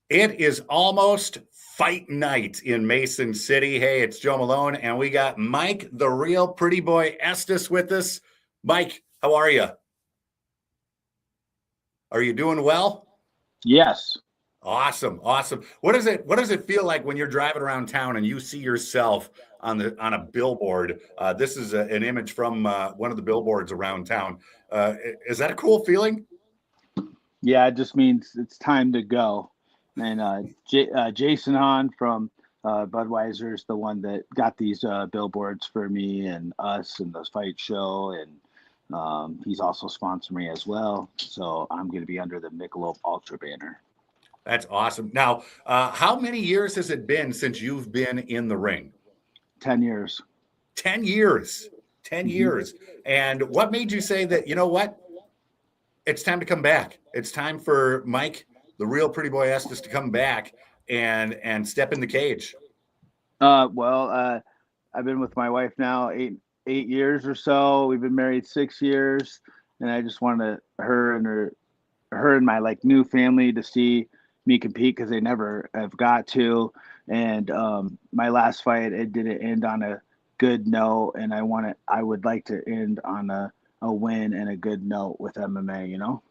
It is almost fight night in Mason City. Hey, it's Joe Malone, and we got Mike, the real pretty boy Estus, with us. Mike, how are you? Are you doing well? Yes. Awesome, awesome. What does it feel like when you're driving around town and you see yourself on a billboard? This is an image from one of the billboards around town. Is that a cool feeling? Yeah, it just means it's time to go. And Jason Hahn from Budweiser is the one that got these billboards for me and us and the fight show. And he's also sponsored me as well. So I'm going to be under the Michelob Ultra banner. That's awesome. Now, how many years has it been since you've been in the ring? 10 years. 10 years. 10 hmm years. And what made you say that, you know what? It's time to come back. It's time for Mike, the real pretty boy Estes, to come back and step in the cage. Well, I've been with my wife now eight years or so. We've been married 6 years, and I just wanted her and my new family to see me compete because they never have got to. And my last fight, it didn't end on a good note, and I would like to end on a win and a good note with MMA.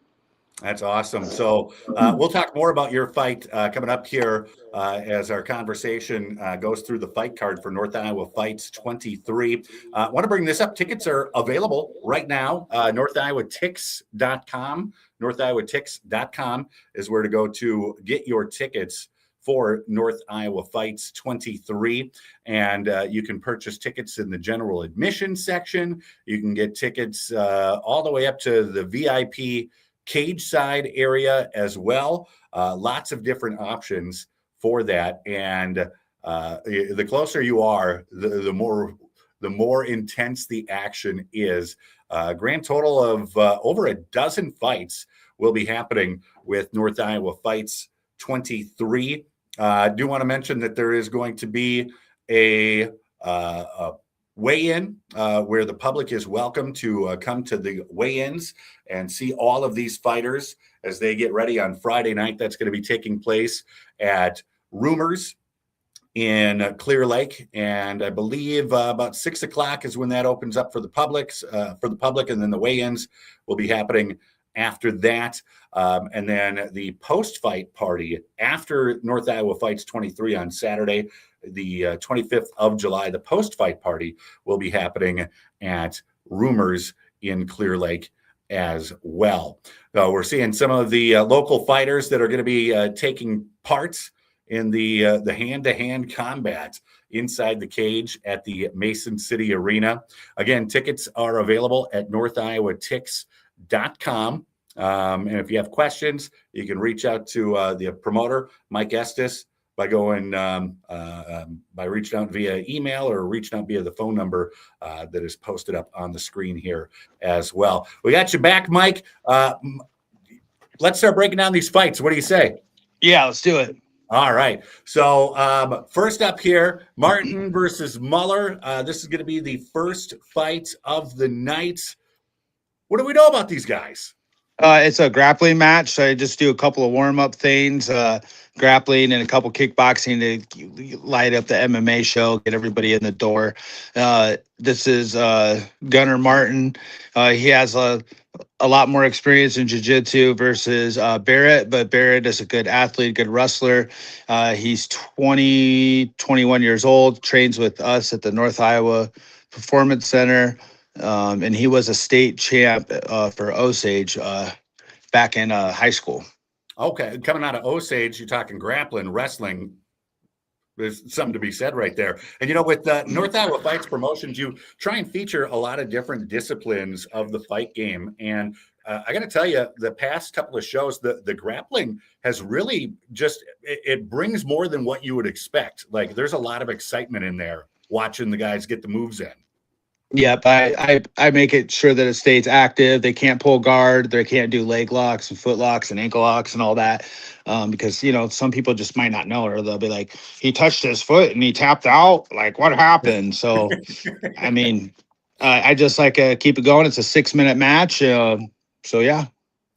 That's awesome. So we'll talk more about your fight coming up here as our conversation goes through the fight card for North Iowa Fights 23. I want to bring this up. Tickets are available right now. NorthIowaTix.com. NorthIowaTix.com is where to go to get your tickets for North Iowa Fights 23. And you can purchase tickets in the general admission section. You can get tickets all the way up to the VIP cage side area as well. Lots of different options for that. And the closer you are, the more intense the action is. Grand total of over a dozen fights will be happening with North Iowa Fights 23. I do want to mention that there is going to be a weigh-in where the public is welcome to come to the weigh-ins and see all of these fighters as they get ready on Friday night. That's going to be taking place at Rumors in Clear Lake, and I believe about 6 o'clock is when that opens up for the public, and then the weigh-ins will be happening after that. And then the post-fight party after North Iowa Fights 23 on Saturday, the 25th of July, the post-fight party will be happening at Rumors in Clear Lake as well. We're seeing some of the local fighters that are going to be taking part in the hand-to-hand combat inside the cage at the Mason City Arena. Again, tickets are available at NorthIowaTix.com. And if you have questions, you can reach out to the promoter, Mike Estes, by going by reaching out via email or reaching out via the phone number that is posted up on the screen here as well. We got you back, Mike. Let's start breaking down these fights. What do you say? Yeah, let's do it. All right. So first up here, Martin versus Muller. This is going to be the first fight of the night. What do we know about these guys? It's a grappling match, so I just do a couple of warm-up things, grappling and a couple kickboxing to light up the MMA show, get everybody in the door. This is Gunnar Martin. He has a lot more experience in jiu-jitsu versus Barrett, but Barrett is a good athlete, good wrestler. He's 21 years old, trains with us at the North Iowa Performance Center. And he was a state champ for Osage back in high school. Okay, coming out of Osage, you're talking grappling, wrestling. There's something to be said right there. And, with North Iowa Fights Promotions, you try and feature a lot of different disciplines of the fight game. And I got to tell you, the past couple of shows, the grappling has really it brings more than what you would expect. Like, there's a lot of excitement in there watching the guys get the moves in. Yep, I make it sure that it stays active. They can't pull guard. They can't do leg locks and foot locks and ankle locks and all that because, some people just might not know, or they'll be like, he touched his foot and he tapped out. Like, what happened? So, I mean, I just keep it going. It's a 6-minute match. So, yeah.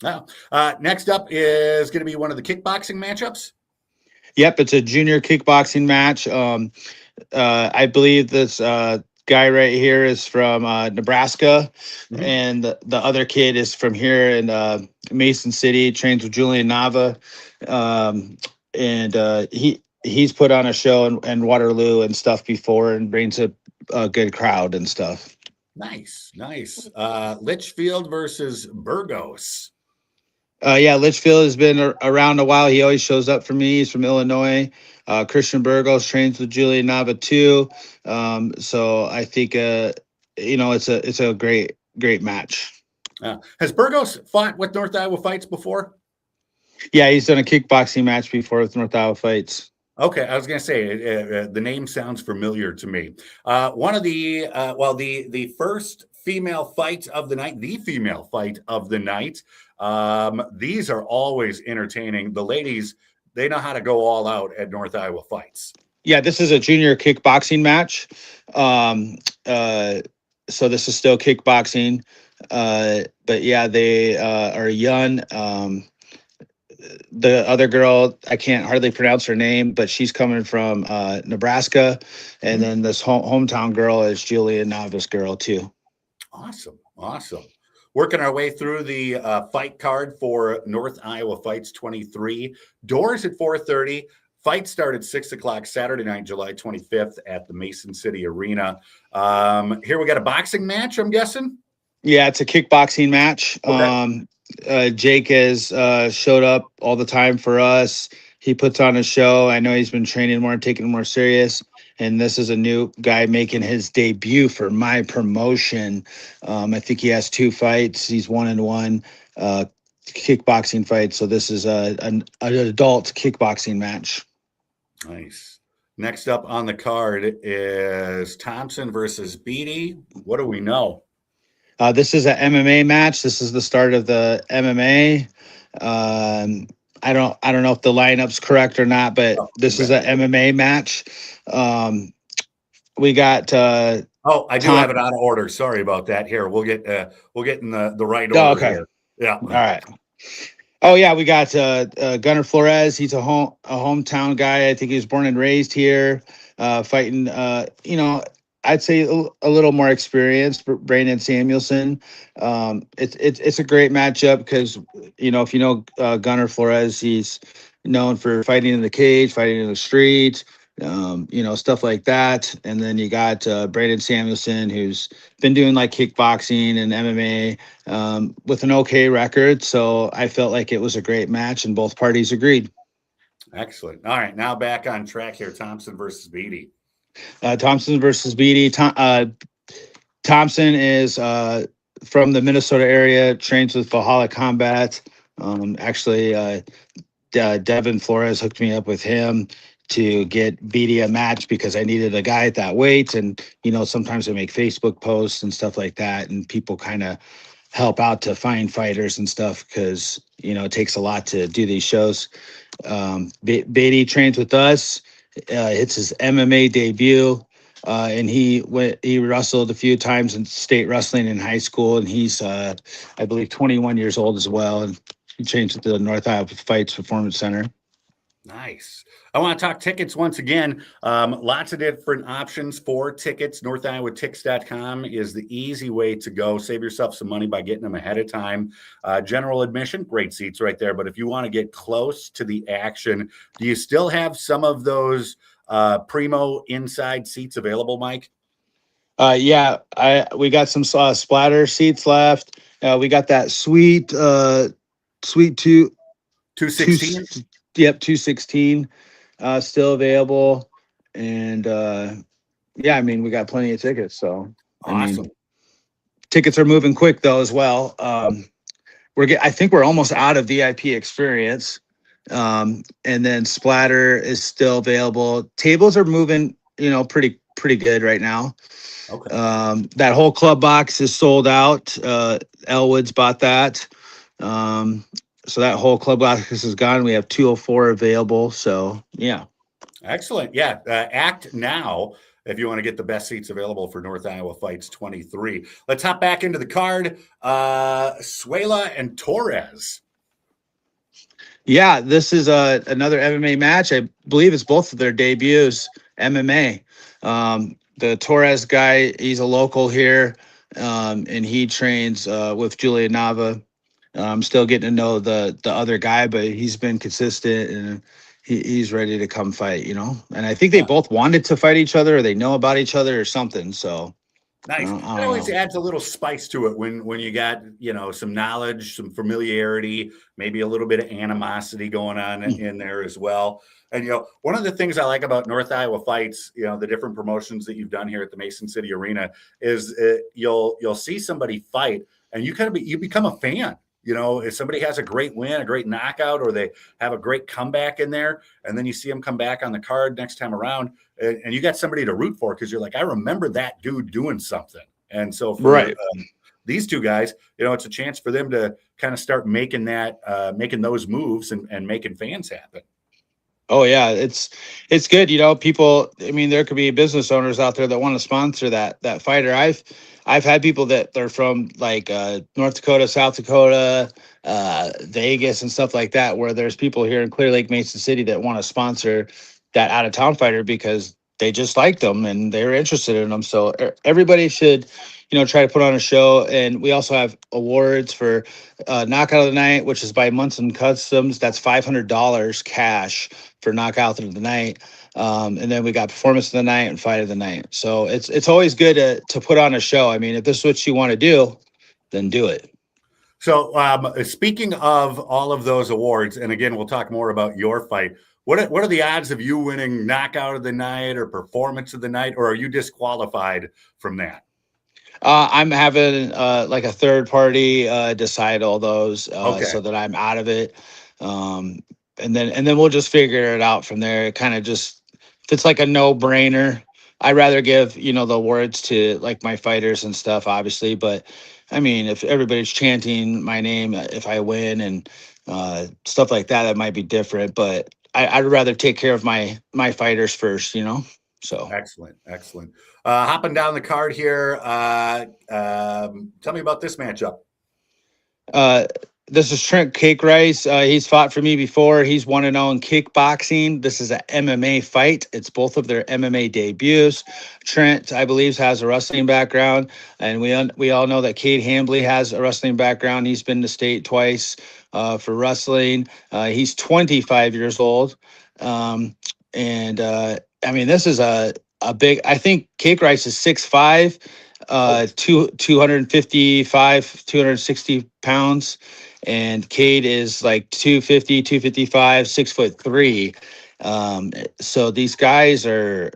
Now, next up is going to be one of the kickboxing matchups. Yep, it's a junior kickboxing match. I believe this guy right here is from Nebraska, Mhm. and the other kid is from here in Mason City. Trains with Julian Nava, and he's put on a show in Waterloo and stuff before, and brings a good crowd and stuff. Nice, nice. Litchfield versus Burgos. Yeah, Litchfield has been around a while. He always shows up for me. He's from Illinois. Christian Burgos trains with Julian Nava too. So I think it's a great match. Has Burgos fought with North Iowa Fights before? Yeah, he's done a kickboxing match before with North Iowa Fights. Okay, I was going to say the name sounds familiar to me. One of the first female fight of the night, the female fight of the night. These are always entertaining. The ladies, they know how to go all out at North Iowa Fights. Yeah, this is a junior kickboxing match. So this is still kickboxing. But yeah, they are young. The other girl, I can't hardly pronounce her name, but she's coming from Nebraska, and then this hometown girl is Julia Nava's girl too. Awesome, awesome. Working our way through the fight card for North Iowa Fights 23. Doors at 4:30. Fight started 6 o'clock Saturday night, July 25th at the Mason City Arena. Here we got a boxing match, I'm guessing. Yeah, it's a kickboxing match. Okay. Jake has showed up all the time for us. He puts on a show. I know he's been training more and taking it more serious. And this is a new guy making his debut for my promotion. I think he has 2 fights. He's 1-1 kickboxing fight. So this is an adult kickboxing match. Nice. Next up on the card is Thompson versus Beatty. What do we know? This is an MMA match. This is the start of the MMA. I don't know if the lineup's correct or not, but this is an MMA match. We got I do have it out of order. Sorry about that. Here, we'll get in the right order here. Yeah. All right. Oh yeah, we got Gunnar Flores. He's a hometown guy. I think he was born and raised here, fighting. I'd say a little more experienced. Brandon Samuelson. It's a great matchup because if you know Gunnar Flores, he's known for fighting in the cage, fighting in the street, stuff like that. And then you got Brandon Samuelson, who's been doing like kickboxing and MMA with an okay record. So I felt like it was a great match, and both parties agreed. Excellent. All right, now back on track here. Thompson versus Beatty. Thompson versus Beatty. Thompson is from the Minnesota area, trains with Valhalla Combat. Devin Flores hooked me up with him to get Beatty a match because I needed a guy at that weight. And, sometimes I make Facebook posts and stuff like that, and people kind of help out to find fighters and stuff because, it takes a lot to do these shows. Beatty trains with us. It's his MMA debut, and he wrestled a few times in state wrestling in high school, and he's I believe 21 years old as well, and he trains at the North Iowa Fights Performance Center. Nice. I want to talk tickets once again. Lots of different options for tickets. NorthIowaTix.com is the easy way to go. Save yourself some money by getting them ahead of time. General admission, great seats right there. But if you want to get close to the action, do you still have some of those primo inside seats available, Mike? Yeah, we got some splatter seats left. We got that sweet 216. Yep, 216 still available. And we got plenty of tickets. So awesome. Tickets are moving quick though as well. I think we're almost out of VIP experience. And then splatter is still available. Tables are moving, pretty good right now. Okay. That whole club box is sold out. Elwood's bought that. So that whole club box is gone. We have 204 available. So yeah. Excellent. Yeah. Act now if you want to get the best seats available for North Iowa Fights 23. Let's hop back into the card. Suela and Torres. Yeah, this is another MMA match. I believe it's both of their debuts, MMA. The Torres guy, he's a local here, and he trains with Julia Nava. I'm still getting to know the other guy, but he's been consistent and he's ready to come fight, you know. And I think they both wanted to fight each other, or they know about each other, or something. So Nice. I It don't always know. adds a little spice to it when you got, some knowledge, some familiarity, maybe a little bit of animosity going on in there as well. And one of the things I like about North Iowa Fights, the different promotions that you've done here at the Mason City Arena is you'll see somebody fight and you become a fan. If somebody has a great win, a great knockout, or they have a great comeback in there, and then you see them come back on the card next time around, and you got somebody to root for because you're like, I remember that dude doing something. And so for Right. these two guys, it's a chance for them to kind of start making making those moves and making fans happen. Oh yeah, it's good. People. I mean, there could be business owners out there that want to sponsor that fighter. I've had people that they're from like North Dakota, South Dakota, Vegas, and stuff like that, where there's people here in Clear Lake, Mason City that want to sponsor that out of town fighter because they just liked them and they're interested in them. So everybody should, try to put on a show. And we also have awards for knockout of the night, which is by Munson Customs. That's $500 cash for knockout of the night. And then we got performance of the night and fight of the night. So it's always good to put on a show. I mean, if this is what you want to do, then do it. So speaking of all of those awards, and again, we'll talk more about your fight. What are the odds of you winning knockout of the night or performance of the night, or are you disqualified from that? I'm having like a third party decide all those Okay. so that I'm out of it. And then we'll just figure it out from there. It kind of just, if it's like a no brainer, I'd rather give, the awards to like my fighters and stuff, obviously. But I mean, if everybody's chanting my name, if I win and stuff like that, that might be different. But I'd rather take care of my fighters first, So Excellent. Hopping down the card here, tell me about this matchup. This is Trent Cake Rice. He's fought for me before. He's 1-0 in kickboxing. This is an MMA fight. It's both of their MMA debuts. Trent, I believe, has a wrestling background, and we all know that Cade Hambley has a wrestling background. He's been to state twice for wrestling. He's 25 years old, and I mean, this is a big. I think Cake Rice is 6'5", 255, 260 pounds. And Cade is like 250, 255, 6'3". So these guys are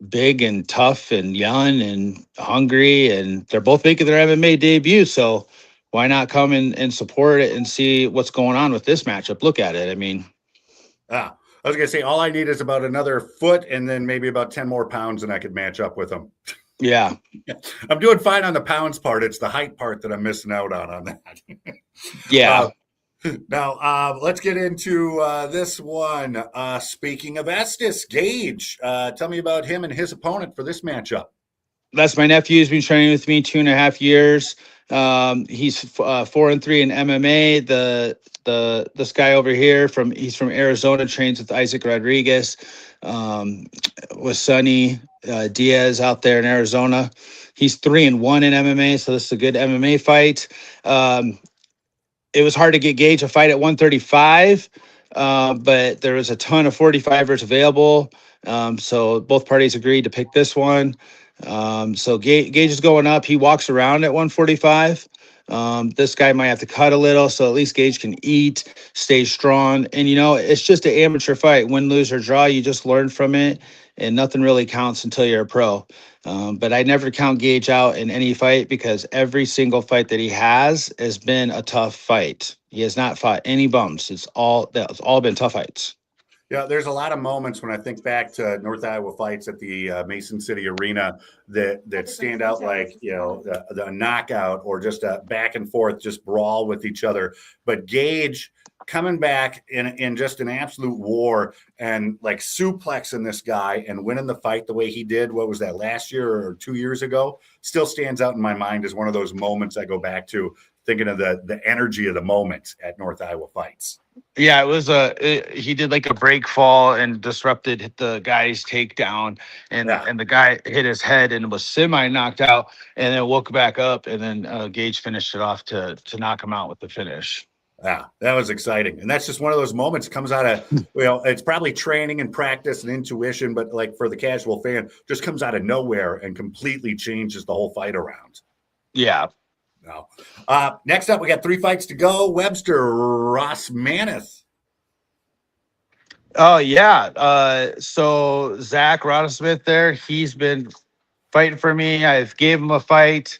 big and tough and young and hungry, and they're both making their MMA debut. So why not come and support it and see what's going on with this matchup? Look at it. I mean, I was going to say, all I need is about another foot and then maybe about 10 more pounds and I could match up with them. yeah. I'm doing fine on the pounds part. It's the height part that I'm missing out on that. Yeah. Now, let's get into this one. Speaking of Estus, Gage, tell me about him and his opponent for this matchup. That's my nephew. He's been training with me 2.5 years. He's 4-3 in MMA. This guy over here he's from Arizona, trains with Isaac Rodriguez, with Sonny Diaz out there in Arizona. He's 3-1 in MMA, so this is a good MMA fight. It was hard to get Gage a fight at 135, but there was a ton of 45ers available. So both parties agreed to pick this one. So Gage is going up. He walks around at 145. This guy might have to cut a little, so at least Gage can eat, stay strong. And, it's just an amateur fight. Win, lose, or draw. You just learn from it, and nothing really counts until you're a pro. But I never count Gage out in any fight because every single fight that he has been a tough fight. He has not fought any bumps. It's all been tough fights. Yeah, there's a lot of moments when I think back to North Iowa fights at the Mason City Arena that stand out, like the knockout or just a back and forth, just brawl with each other. But Gage coming back in just an absolute war and like suplexing this guy and winning the fight the way he did. What was that, last year or 2 years ago? Still stands out in my mind as one of those moments I go back to thinking of the energy of the moment at North Iowa Fights. Yeah, it was he did like a break fall and disrupted the guy's takedown, and the guy hit his head and was semi knocked out, and then woke back up, and then Gage finished it off to knock him out with the finish. Yeah, that was exciting. And that's just one of those moments comes out of, it's probably training and practice and intuition, but like for the casual fan, just comes out of nowhere and completely changes the whole fight around. Yeah. No. Next up, we got 3 fights to go. Webster Rossmanith. Oh, yeah. So Zach Roddersmith there, he's been fighting for me. I've gave him a fight.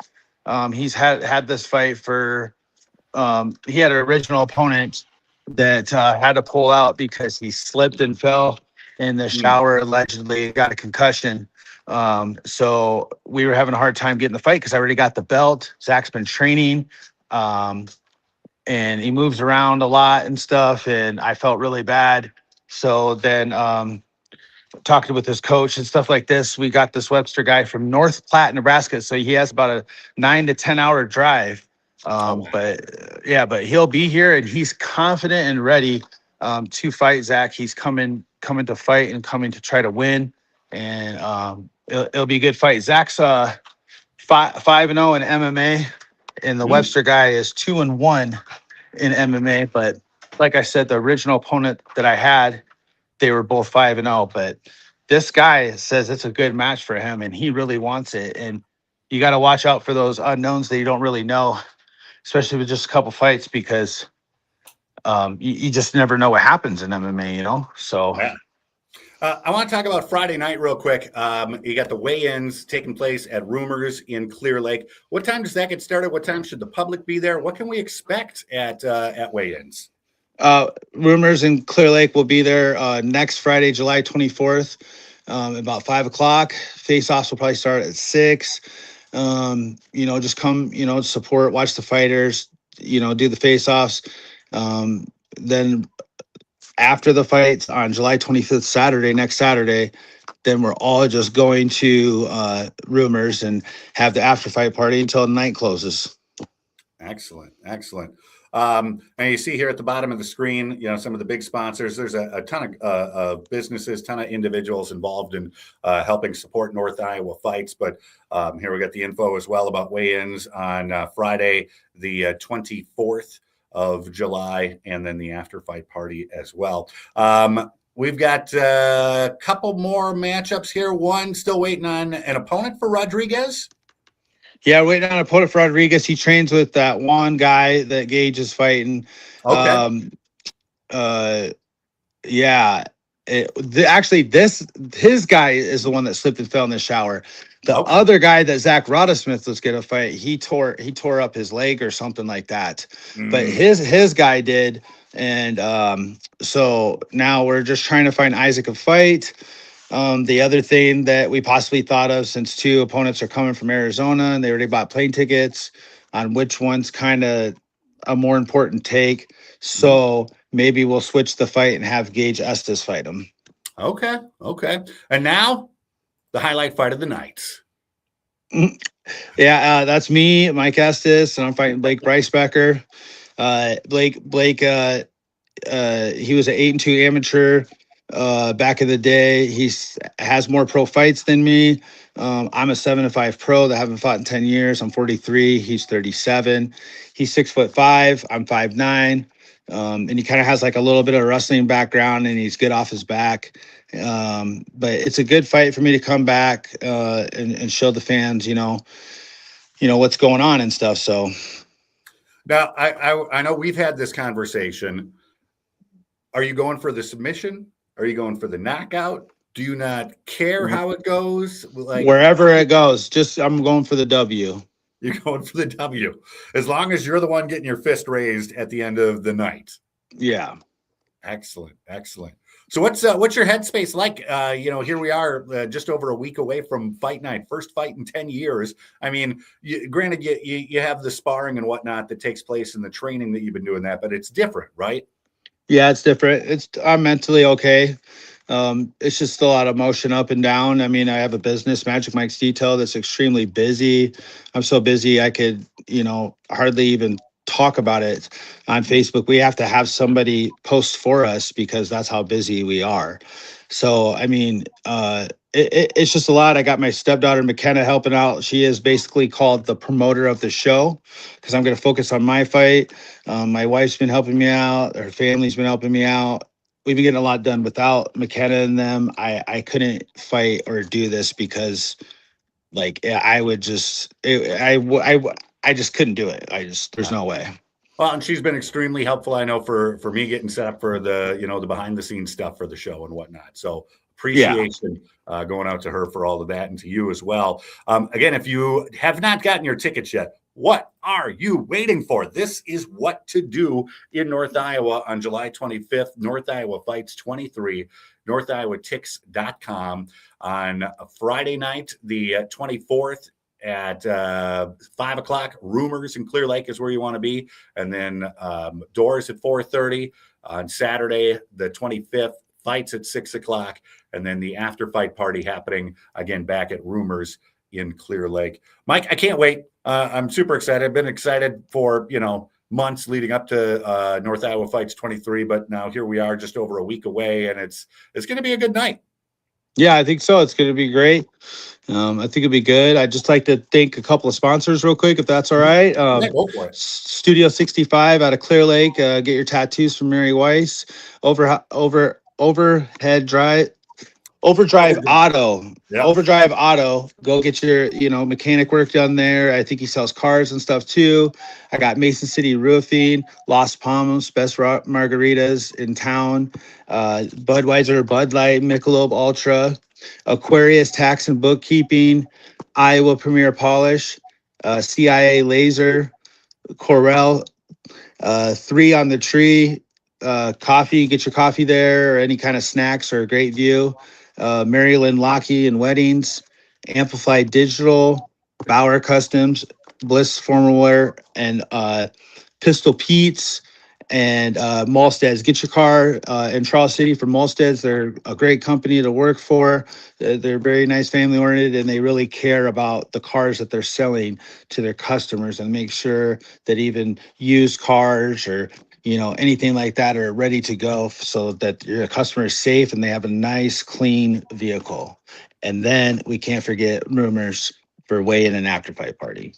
He's had this fight for he had an original opponent that had to pull out because he slipped and fell in the shower, allegedly got a concussion. So we were having a hard time getting the fight because I already got the belt. Zach's been training, and he moves around a lot and stuff, and I felt really bad. So then talking with his coach and stuff like this, we got this Webster guy from North Platte, Nebraska. So he has about a 9 to 10 hour drive. But he'll be here and he's confident and ready to fight Zach. He's coming to fight and coming to try to win. And it'll be a good fight. Zach's 5-0 in MMA, and the Webster guy is 2-1 in MMA. But like I said, the original opponent that I had, they were both 5-0. But this guy says it's a good match for him, and he really wants it. And you got to watch out for those unknowns that you don't really know, especially with just a couple fights, because you just never know what happens in MMA, you know? So yeah. I want to talk about Friday night real quick. You got the weigh-ins taking place at Rumors in Clear Lake. What time does that get started? What time should the public be there? What can we expect at weigh-ins? Rumors in Clear Lake will be there next Friday, July 24th, about 5 o'clock. Face-offs will probably start at 6. Just come, support, watch the fighters, do the face-offs. Then after the fights on July 25th, next Saturday, then we're all just going to Rumors and have the after fight party until the night closes. Excellent. And you see here at the bottom of the screen, some of the big sponsors. There's a ton of businesses, ton of individuals involved in helping support North Iowa Fights. But here we got the info as well about weigh-ins on Friday, the 24th of July, and then the after fight party as well. We've got a couple more matchups here. One still waiting on an opponent for Rodriguez. Yeah, waiting on an opponent for Rodriguez. He trains with that one guy that Gage is fighting. Okay. His guy is the one that slipped and fell in the shower. The other guy that Zach Roddersmith was going to fight, he tore up his leg or something like that. But his guy did, and so now we're just trying to find Isaac a fight. The other thing that we possibly thought of, since 2 opponents are coming from Arizona and they already bought plane tickets, on which one's kind of a more important take. So maybe we'll switch the fight and have Gage Estus fight him. Okay. And now the highlight fight of the night. Yeah, that's me, Mike Estus, and I'm fighting Blake Brycebecker. Blake, he was an 8-2 amateur back in the day. He has more pro fights than me. I'm a 7-5 pro that haven't fought in 10 years. I'm 43. He's 37. He's 6'5". I'm 5'9". And he kind of has like a little bit of a wrestling background, and he's good off his back. But it's a good fight for me to come back and show the fans, what's going on and stuff. So now I know we've had this conversation. Are you going for the submission? Are you going for the knockout? Do you not care how it goes? Like wherever it goes, I'm going for the W. You're going for the W, as long as you're the one getting your fist raised at the end of the night. Yeah. Excellent. So what's your headspace like? Here we are just over a week away from fight night, first fight in 10 years. I mean, granted, you have the sparring and whatnot that takes place in the training that you've been doing that, but it's different, right? Yeah, it's different. I'm mentally okay. It's just a lot of motion up and down. I mean, I have a business, Magic Mike's Detail, that's extremely busy. I'm so busy I could, hardly even talk about it on Facebook. We have to have somebody post for us because that's how busy we are. So, I mean, it's just a lot. I got my stepdaughter McKenna helping out. She is basically called the promoter of the show because I'm going to focus on my fight. My wife's been helping me out. Her family's been helping me out. We've been getting a lot done. Without McKenna and them, I couldn't fight or do this because, like, I would just, I just couldn't do it. There's no way. Well, and she's been extremely helpful, I know, for me getting set up for the, the behind the scenes stuff for the show and whatnot. So appreciation going out to her for all of that, and to you as well. Again, if you have not gotten your tickets yet, what are you waiting for? This is what to do in North Iowa on July 25th. North Iowa Fights 23, northiowaTix.com on a Friday night, the 24th. At 5 o'clock, Rumors in Clear Lake is where you want to be. And then doors at 4:30 on Saturday, the 25th, fights at 6 o'clock. And then the after fight party happening again back at Rumors in Clear Lake. Mike, I can't wait. I'm super excited. I've been excited for, months leading up to North Iowa Fights 23, but now here we are just over a week away, and it's going to be a good night. Yeah, I think so. It's going to be great. I think it'll be good. I'd just like to thank a couple of sponsors real quick, if that's all right. Go for it. Studio 65 out of Clear Lake. Get your tattoos from Mary Weiss. Overdrive Auto. Yep. Overdrive Auto. Go get your, mechanic work done there. I think he sells cars and stuff too. I got Mason City Roofing, Las Palmas, best margaritas in town. Budweiser, Bud Light, Michelob Ultra, Aquarius Tax and Bookkeeping, Iowa Premier Polish, CIA Laser, Corel, 3 on the Tree, coffee. Get your coffee there, or any kind of snacks, or a great view. Maryland Lockheed and Weddings, Amplify Digital, Bauer Customs, Bliss Formal Wear, and Pistol Pete's, and Malstead's. Get your car in Charles City from Malstead's. They're a great company to work for. They're very nice, family oriented, and they really care about the cars that they're selling to their customers, and make sure that even used cars or anything like that are ready to go, so that your customer is safe and they have a nice, clean vehicle. And then we can't forget Rumors for weigh-in and after fight party.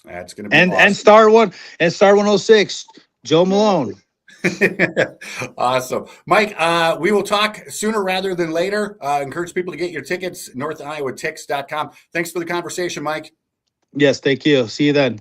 That's going to be awesome. And Star 106, Joe Malone. Awesome. Mike, we will talk sooner rather than later. Encourage people to get your tickets, northiowatix.com. Thanks for the conversation, Mike. Yes, thank you. See you then.